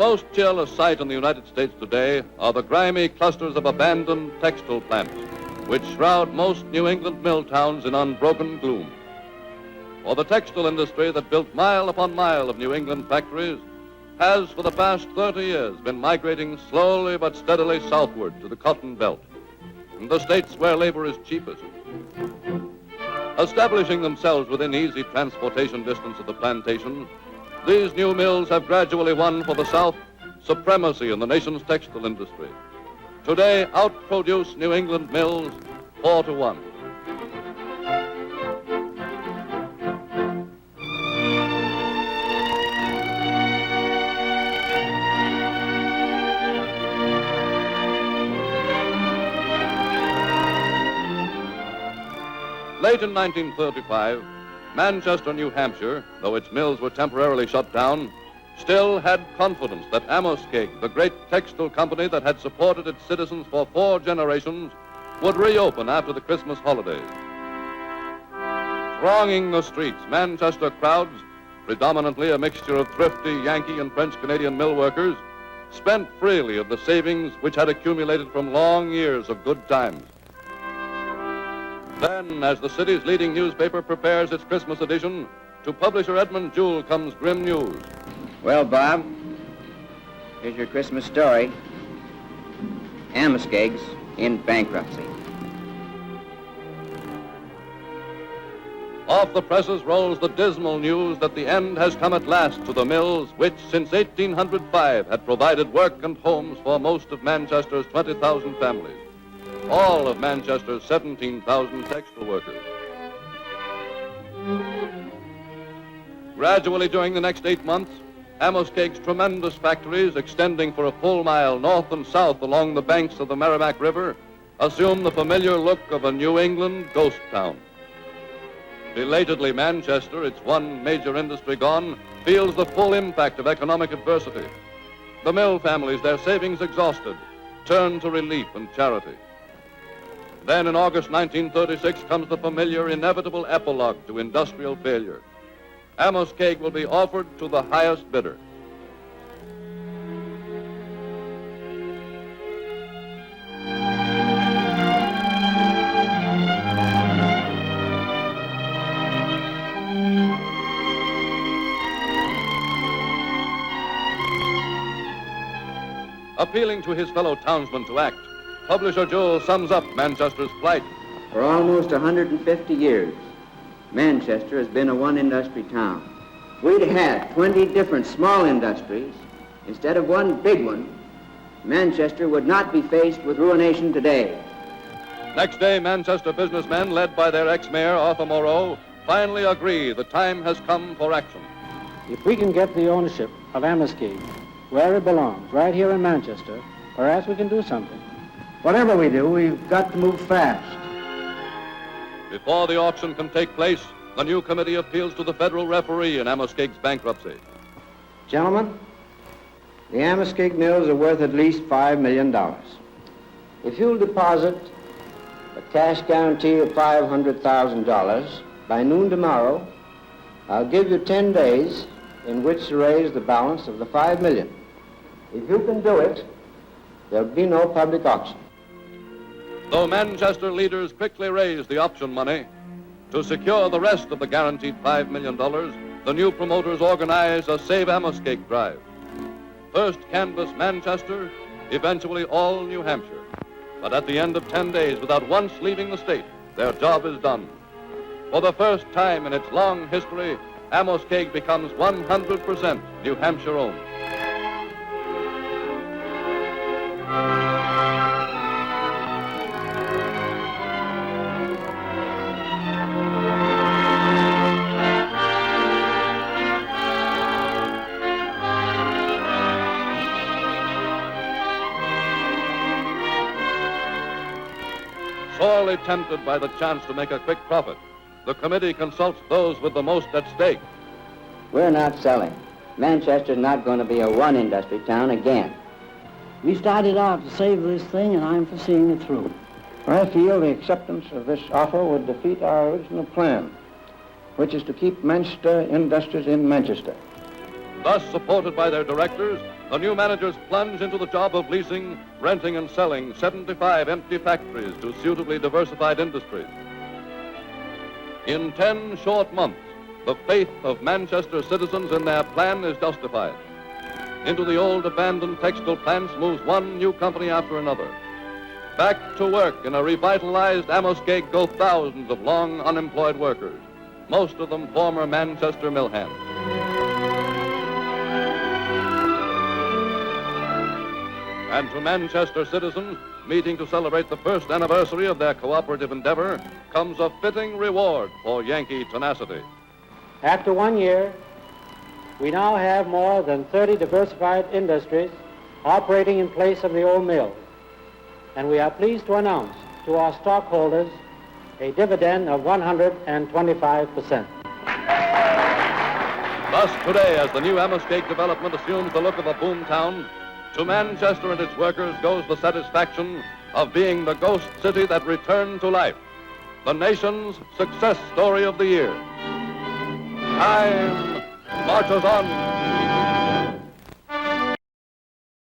Most cheerless sight in the United States today are the grimy clusters of abandoned textile plants, which shroud most New England mill towns in unbroken gloom. For the textile industry that built mile upon mile of New England factories has for the past 30 years been migrating slowly but steadily southward to the cotton belt, and the states where labor is cheapest. Establishing themselves within easy transportation distance of the plantation, these new mills have gradually won for the South supremacy in the nation's textile industry. Today, outproduce New England mills 4-1. Late in 1935, Manchester, New Hampshire, though its mills were temporarily shut down, still had confidence that Amoskeag, the great textile company that had supported its citizens for 4 generations, would reopen after the Christmas holidays. Thronging the streets, Manchester crowds, predominantly a mixture of thrifty Yankee and French-Canadian mill workers, spent freely of the savings which had accumulated from long years of good times. Then, as the city's leading newspaper prepares its Christmas edition, to publisher Edmund Jewell comes grim news. Well, Bob, here's your Christmas story. Amoskeag's in bankruptcy. Off the presses rolls the dismal news that the end has come at last to the mills which, since 1805, had provided work and homes for most of Manchester's 20,000 families, all of Manchester's 17,000 textile workers. Gradually, during the next 8 months, Amoskeag's tremendous factories, extending for a full mile north and south along the banks of the Merrimack River, assume the familiar look of a New England ghost town. Belatedly, Manchester, its one major industry gone, feels the full impact of economic adversity. The mill families, their savings exhausted, turn to relief and charity. Then in August 1936 comes the familiar, inevitable epilogue to industrial failure. Amoskeag will be offered to the highest bidder. Appealing to his fellow townsmen to act, publisher Jewell sums up Manchester's plight. For almost 150 years, Manchester has been a one-industry town. If we'd had 20 different small industries instead of one big one, Manchester would not be faced with ruination today. Next day, Manchester businessmen, led by their ex-mayor, Arthur Moreau, finally agree the time has come for action. If we can get the ownership of Amoskeag where it belongs, right here in Manchester, perhaps we can do something. Whatever we do, we've got to move fast. Before the auction can take place, the new committee appeals to the federal referee in Amoskeag's bankruptcy. Gentlemen, the Amoskeag mills are worth at least $5 million. If you'll deposit a cash guarantee of $500,000 by noon tomorrow, I'll give you 10 days in which to raise the balance of the $5 million. If you can do it, there'll be no public auction. Though Manchester leaders quickly raised the option money, to secure the rest of the guaranteed $5 million, the new promoters organize a Save Amoskeag drive. First canvass Manchester, eventually all New Hampshire. But at the end of 10 days, without once leaving the state, their job is done. For the first time in its long history, Amoskeag becomes 100% New Hampshire owned. Sorely tempted by the chance to make a quick profit, the committee consults those with the most at stake. We're not selling. Manchester's not going to be a one-industry town again. We started out to save this thing, and I'm for seeing it through. I feel the acceptance of this offer would defeat our original plan, which is to keep Manchester industries in Manchester. Thus, supported by their directors, the new managers plunge into the job of leasing, renting, and selling 75 empty factories to suitably diversified industries. In 10 short months, the faith of Manchester citizens in their plan is justified. Into the old abandoned textile plants moves one new company after another. Back to work in a revitalized Amoskeag go thousands of long unemployed workers, most of them former Manchester mill hands. And to Manchester citizens meeting to celebrate the first anniversary of their cooperative endeavor comes a fitting reward for Yankee tenacity. After 1 year, we now have more than 30 diversified industries operating in place of the old mill. And we are pleased to announce to our stockholders a dividend of 125%. Thus today, as the new Amoskeag development assumes the look of a boom town, to Manchester and its workers goes the satisfaction of being the ghost city that returned to life, the nation's success story of the year. Time marches on.